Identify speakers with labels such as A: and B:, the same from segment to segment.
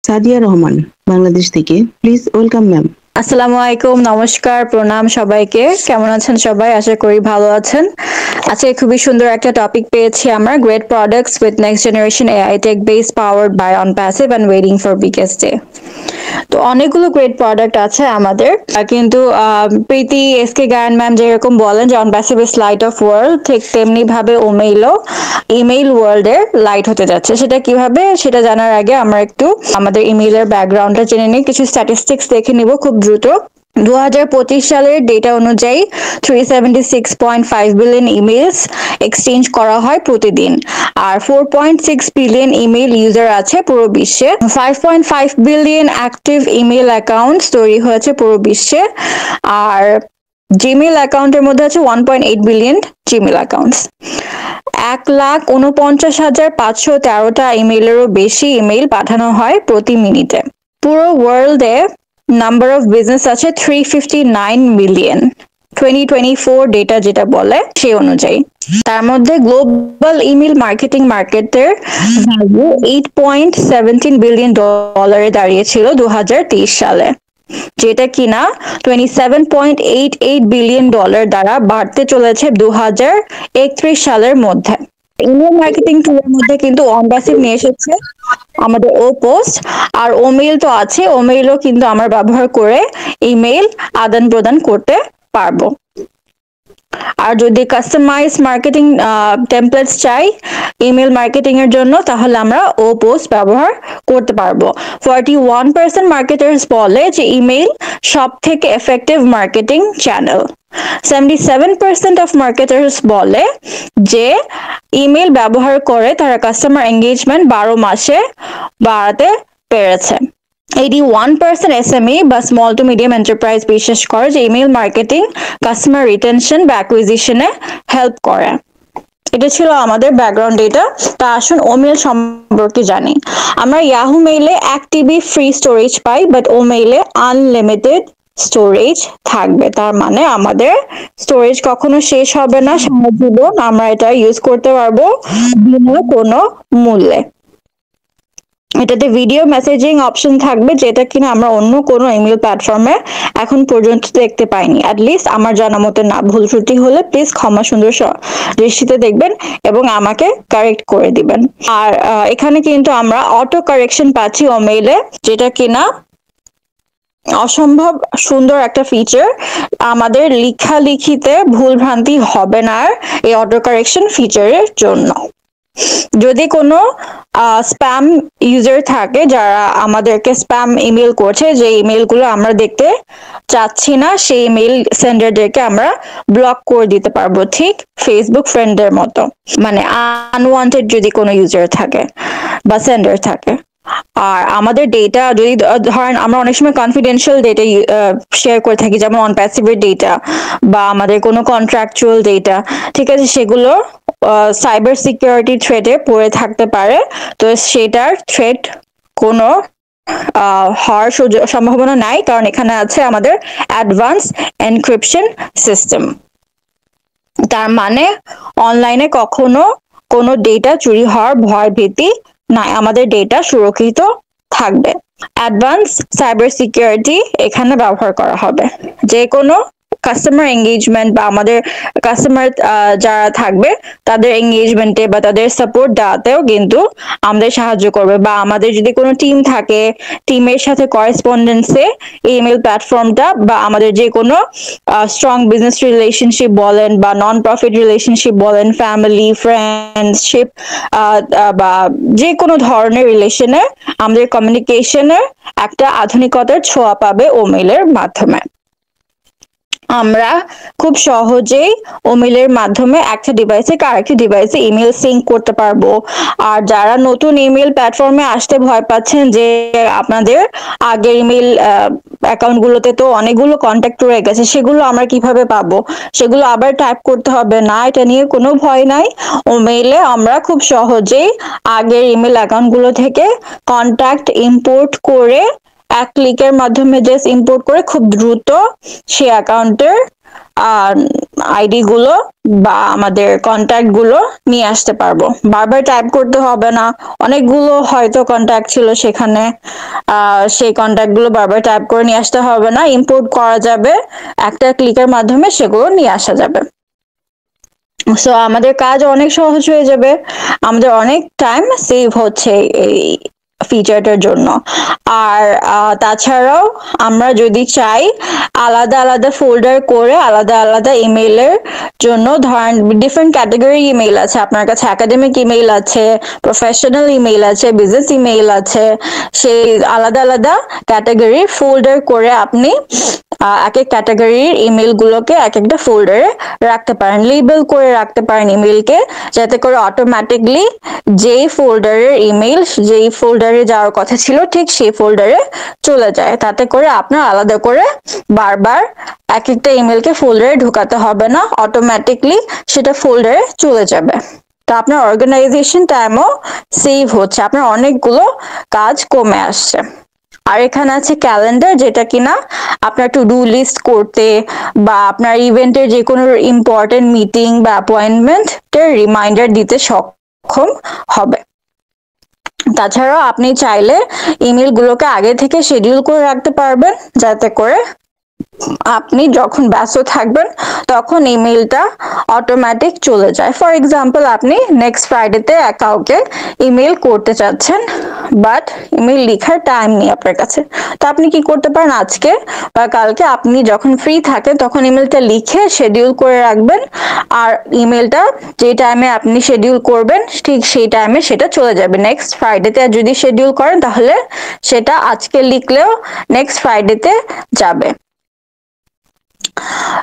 A: সাদিয়া রহমান, বাংলাদেশ থেকে। Please welcome ma'am.
B: আসসালামু আলাইকুম, নমস্কার, প্রণাম সবাইকে। কেমন আছেন সবাই? আশা করি ভালো আছেন। আজকে খুবই সুন্দর একটা টপিক পেয়েছি আমরা, great products with next generation AI tech base powered by on passive and waiting for biggest day. তো অনেকগুলো গ্রেট প্রোডাক্ট আছে আমাদের, কিন্তু প্রীতি এসকে গায়ন ম্যাম যেরকম বলেন যে on passive is light off world, ঠিক তেমনি ভাবে ওমেইলও ইমেইল ওয়ার্ল্ডে লাইট হতে যাচ্ছে। সেটা কিভাবে, সেটা জানার আগে আমরা একটু আমাদের ইমেইলের ব্যাকগ্রাউন্ডটা জেনে নিই, কিছু স্ট্যাটিস্টিক্স দেখে নিব খুব দ্রুত। 2025 সালের ডেটা অনুযায়ী 376.5 বিলিয়ন ইমেলস এক্সচেঞ্জ করা হয় প্রতিদিন, আর 4.6 বিলিয়ন ইমেল ইউজার আছে পুরো বিশ্বে। 5.5 বিলিয়ন অ্যাক্টিভ ইমেল অ্যাকাউন্টস তৈরি হয়েছে পুরো বিশ্বে, আর জিমেল অ্যাকাউন্টের মধ্যে আছে 1.8 বিলিয়ন জিমেল অ্যাকাউন্টস। 1,49,513টা ইমেইলেরও বেশি ইমেইল পাঠানো হয় প্রতি মিনিটে। পুরো ওয়ার্ল্ডে নাম্বার অফ বিজনেস আছে 359 মিলিয়ন, 2024 ডেটা যেটা বলে সেই অনুযায়ী। তার মধ্যে গ্লোবাল ইমেল মার্কেটিং মার্কেটের ভ্যালু 8.17 বিলিয়ন ডলারে দাঁড়িয়েছিল 2023 সালে, যেটা কিনা 27.88 বিলিয়ন ডলার দ্বারা বাড়তে চলেছে 2031 সালের মধ্যে। ইমেল মার্কেটিং টুলের মধ্যে কিন্তু অনপ্যাসিভ নিয়ে এসেছে আমাদের ও পোস্ট, আর ওমেইল তো আছে, ওমেইলও কিন্তু আমরা ব্যবহার করে ইমেইল আদান প্রদান করতে পারবো। আর যদি কাস্টমাইজ মার্কেটিং টেমপ্লেটস চাই ইমেল মার্কেটিং এর জন্য, তাহলে আমরা ও পোস্ট ব্যবহার করতে পারবো। 41% মার্কেটার্স বলে যে ইমেইল সব থেকে effective marketing channel. 77% of marketers বলে যে ইমেল ব্যবহার করে তারা কাস্টমার এঙ্গেজমেন্ট 12 মাসে বাড়াতে পেরেছে। 81% এসএমই বা স্মল টু মিডিয়াম এন্টারপ্রাইজ বিশ্বাস করে যে ইমেল মার্কেটিং কাস্টমার রিটেনশন বা অ্যাকুইজিশনে হেল্প করে। এটা ছিল আমাদের ব্যাকগ্রাউন্ড ডেটা। তা আসুন ওমেইল সম্পর্কে জানি। আমরা ইয়াহু মেইলে 1 টিবি ফ্রি স্টোরেজ পাই, বাট ও মেইলে আনলিমিটেড স্টোরেজ থাকবে। তার মানে আমাদের স্টোরেজ কখনো শেষ হবে না, সারা জীবন আমরা এটা ইউজ করতে পারবো বিনা কোনো মূল্যে। এটাতে ভিডিও মেসেজিং অপশন থাকবে, যেটা কিনা আমরা অন্য কোনো ইমেল প্ল্যাটফর্মে এখন পর্যন্ত দেখতে পাইনি। অ্যাটলিস্ট আমার জানা মতো না। ভুল ত্রুটি হলে প্লিজ ক্ষমা সুন্দর দৃষ্টিতে দেখবেন এবং আমাকে কারেক্ট করে দিবেন। আর এখানে কিন্তু আমরা অটো কারেকশন পাচ্ছি ওমেইলে, যেটা কিনা অসম্ভব সুন্দর একটা ফিচার। আমাদের লেখালেখিতে ভুল ভ্রান্তি হবে না এই অটো কারেকশন ফিচারের জন্য। যদি কোনো স্প্যাম ইউজার থাকে যারা আমাদেরকে স্প্যাম ইমেল করছে, যে ইমেলগুলো আমরা দেখতে চাচ্ছি না, সেই ইমেল সেন্ডারদেরকে আমরা ব্লক করে দিতে পারবো, ঠিক ফেসবুক ফ্রেন্ডের মতো। মানে আনওয়ান্টেড যদি কোনো ইউজার থাকে বা সেন্ডার থাকে। আর আমাদের ডেটা যদি ধরেন আমরা অনেক সময় কনফিডেন্সিয়াল ডেটা শেয়ার করে থাকি, যেমন অন প্যাসিভের ডেটা বা আমাদের কোনো কন্ট্রাকচুয়াল ডেটা, ঠিক আছে, সেগুলো সাইবার সিকিউরিটি থ্রেটে পড়ে থাকতে পারে। তো সেটার থ্রেট কোনো হওয়ার সম্ভাবনা নাই, কারণ এখানে আছে আমাদের অ্যাডভান্স এনক্রিপশন সিস্টেম। তার মানে অনলাইনে কখনো কোনো ডেটা চুরি হওয়ার ভয় ভীতি নাই, আমাদের ডেটা সুরক্ষিত থাকবে। অ্যাডভান্স সাইবার সিকিউরিটি এখানে ব্যবহার করা হবে। যে কোনো কাস্টমার এঙ্গেজমেন্ট বা আমাদের কাস্টমার যারা থাকবে তাদের এঙ্গেজমেন্টে বা তাদের সাপোর্ট দেওয়াতেও কিন্তু আমাদের সাহায্য করবে। বা আমাদের যদি কোনো টিম থাকে, টিমের সাথে করেসপন্ডেন্সে ইমেল প্ল্যাটফর্মটা বা আমাদের যে কোনো স্ট্রং বিজনেস রিলেশনশিপ বলেন বা নন প্রফিট রিলেশনশিপ বলেন, ফ্যামিলি ফ্রেন্ডশিপ বা যে কোনো ধরনের রিলেশনে আমাদের কমিউনিকেশনের একটা আধুনিকতার ছোঁয়া পাবে ওমেইলের মাধ্যমে। আমরা খুব সহজেই ওমেইলের মাধ্যমে একটা ডিভাইস থেকে আরেকটি ডিভাইসে ইমেল সিঙ্ক করতে পারবো। আর যারা নতুন ইমেল প্ল্যাটফর্মে আসতে ভয় পাচ্ছেন যে আপনাদের আগের ইমেল অ্যাকাউন্টগুলোতে তো অনেকগুলো কন্ট্যাক্ট রয়ে গেছে, সেগুলো আমরা কিভাবে পাবো, সেগুলো আবার টাইপ করতে হবে না, এটা নিয়ে কোনো ভয় নাই। ওমেইলে আমরা খুব সহজেই আগের ইমেল অ্যাকাউন্টগুলো থেকে কন্ট্যাক্ট ইম্পোর্ট করে এক ক্লিকের মাধ্যমে জাস্ট ইম্পোর্ট করে খুব দ্রুত সে অ্যাকাউন্টের আইডি গুলো বা আমাদের কন্ট্যাক্ট গুলো নিয়ে আসতে পারবো। বারবার টাইপ করতে হবে না, অনেকগুলো হয়তো কন্ট্যাক্ট ছিল সেখানে, সেই কন্ট্যাক্ট গুলো বারবার টাইপ করে নিয়ে আসতে হবে না, ইম্পোর্ট করা যাবে, একটা ক্লিকের মাধ্যমে সেগুলো নিয়ে আসা যাবে। সো আমাদের কাজ অনেক সহজ হয়ে যাবে, আমাদের অনেক টাইম সেভ হচ্ছে এই ফিচারটার জন্য। আর তাছাড়াও আমরা যদি চাই আলাদা আলাদা ফোল্ডার করে আলাদা আলাদা ইমেইলের জন্য, ধরেন ডিফারেন্ট ক্যাটাগরি ইমেইল আছে আপনার কাছে, একাডেমিক ইমেইল আছে, প্রফেশনাল ইমেইল আছে, বিজনেস ইমেইল আছে, সেই আলাদা আলাদা ক্যাটাগরির ফোল্ডার করে আপনি এক এক ক্যাটাগরির ইমেল গুলোকে এক একটা ফোল্ডারে রাখতে পারেন, লেবেল করে রাখতে পারেন ইমেলকে, যাতে করে অটোমেটিকলি যেই ফোল্ডারের ইমেল যেই ফোল্ডারে যাওয়ার কথা ছিল ঠিক সেই ফোল্ডারে চলে যায়। তাতে করে আপনার আলাদা করে বারবার এক একটা ইমেলকে ফোল্ডারে ঢুকাতে হবে না, অটোমেটিকলি সেটা ফোল্ডারে চলে যাবে। তো আপনার অর্গানাইজেশন টাইমও সেভ হচ্ছে, আপনার অনেকগুলো কাজ কমে আসছে। আর এখানে আছে ক্যালেন্ডার, যেটা কিনা আপনার টু ডু লিস্ট করতে বা আপনার ইভেন্টের যে কোনো ইম্পর্টেন্ট মিটিং বা অ্যাপয়েন্টমেন্টের রিমাইন্ডার দিতে সক্ষম হবে। তাছাড়াও আপনি চাইলে ইমেল গুলোকে আগে থেকে শিডিউল করে রাখতে পারবেন, যাতে করে আপনি যখন ব্যস্ত থাকবেন তখন ইমেলটা অটোমেটিক চলে যায়। ফর এক্সাম্পল, আপনি নেক্সট ফ্রাইডেতে কাউকে ইমেল করতে চাচ্ছেন, বাট ইমেল লেখার টাইম নেই আপনার কাছে, তো আপনি কি করতে পারেন, আজকে বা কালকে আপনি যখন ফ্রি থাকেন তখন ইমেলটা লিখে শিডিউল করে রাখবেন, আর ইমেলটা যে টাইমে আপনি শিডিউল করবেন ঠিক সেই টাইমে সেটা চলে যাবে। নেক্সট ফ্রাইডেতে যদি শিডিউল করেন তাহলে সেটা আজকে লিখলেও নেক্সট ফ্রাইডেতে যাবে।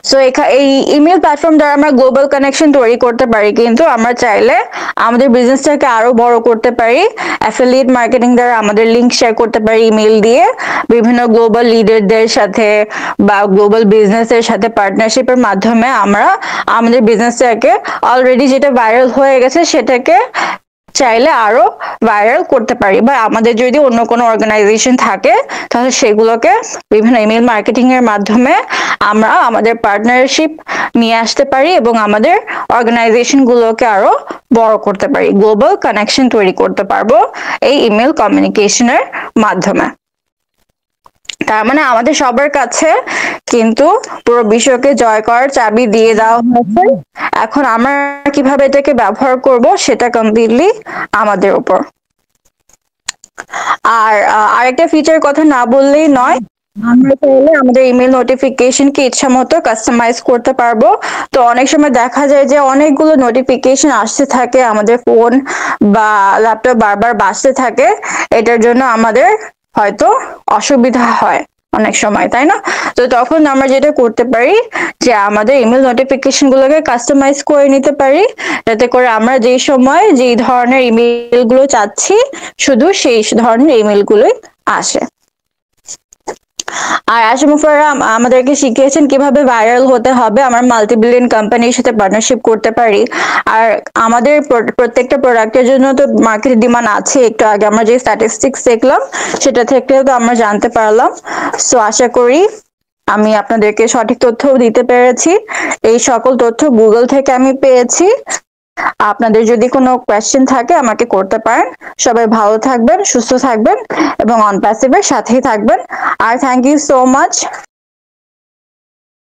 B: সো এই ইমেল প্ল্যাটফর্ম দ্বারা আমরা গ্লোবাল কানেকশন তৈরি করতে পারি, কিন্তু আমরা চাইলে আমাদের বিজনেসটাকে আরো বড় করতে পারি। অ্যাফিলিয়েট মার্কেটিং দ্বারা আমাদের লিংক শেয়ার করতে পারি ইমেল দিয়ে, বিভিন্ন গ্লোবাল লিডারদের সাথে বা গ্লোবাল বিজনেসের সাথে পার্টনারশিপের মাধ্যমে আমরা আমাদের বিজনেসটাকে অলরেডি যেটা ভাইরাল হয়ে গেছে সেটাকে চাইলে আরো ভাইরাল করতে পারি। বা আমাদের যদি অন্য কোনো অর্গানাইজেশন থাকে তাহলে সেগুলোকে বিভিন্ন ইমেল মার্কেটিং এর মাধ্যমে আমরা আমাদের পার্টনারশিপ নিয়ে আসতে পারি এবং আমাদের অর্গানাইজেশন গুলোকে আরো বড় করতে পারি, গ্লোবাল কানেকশন তৈরি করতে পারবো এই ইমেল কমিউনিকেশনের মাধ্যমে। তার মানে আমাদের সবার কাছে কিন্তু পুরো বিশ্বকে জয় করার চাবি দিয়ে দেওয়া হয়েছে, এখন আমরা কিভাবে এটাকে ব্যবহার করব সেটা কমপ্লিটলি আমাদের উপর। আর আরেকটা ফিচার কথা না বললেই নয়, আমরা চাইলে আমাদের ইমেল নোটিফিকেশনকে ইচ্ছা মতো কাস্টমাইজ করতে পারবো। তো অনেক সময় দেখা যায় যে অনেকগুলো নোটিফিকেশন আসতে থাকে, আমাদের ফোন বা ল্যাপটপ বারবার বাজতে থাকে, এটার জন্য আমাদের হয়তো অসুবিধা হয় অনেক সময়, তাই না? তো তখন আমরা যেটা করতে পারি যে আমাদের ইমেল নোটিফিকেশন গুলোকে কাস্টমাইজ করে নিতে পারি, যাতে করে আমরা যেই সময় যেই ধরনের ইমেল গুলো চাচ্ছি শুধু সেই ধরনের ইমেল গুলোই আসে। আর আশিমুফাররা আমাদেরকে শিখিয়েছেন কিভাবে ভাইরাল হতে হবে, আমরা মাল্টি বিলিয়ন কোম্পানির সাথে পার্টনারশিপ করতে পারি। আর আমাদের প্রত্যেকটা প্রোডাক্টের জন্য তো মার্কেট ডিমান্ড আছে, একটু আগে আমরা যে স্ট্যাটিস্টিক্স দেখলাম সেটা থেকেও তো আমরা জানতে পারলাম। সো আশা করি আমি আপনাদেরকে সঠিক তথ্য দিতে পেরেছি। এই সকল তথ্য গুগল থেকে আমি পেয়েছি। আপনাদের যদি কোনো কোয়েশ্চেন থাকে আমাকে করতে পারেন। সবাই ভালো থাকবেন, সুস্থ থাকবেন এবং অন প্যাসিভের সাথেই থাকবেন। আর থ্যাংক ইউ সো মাচ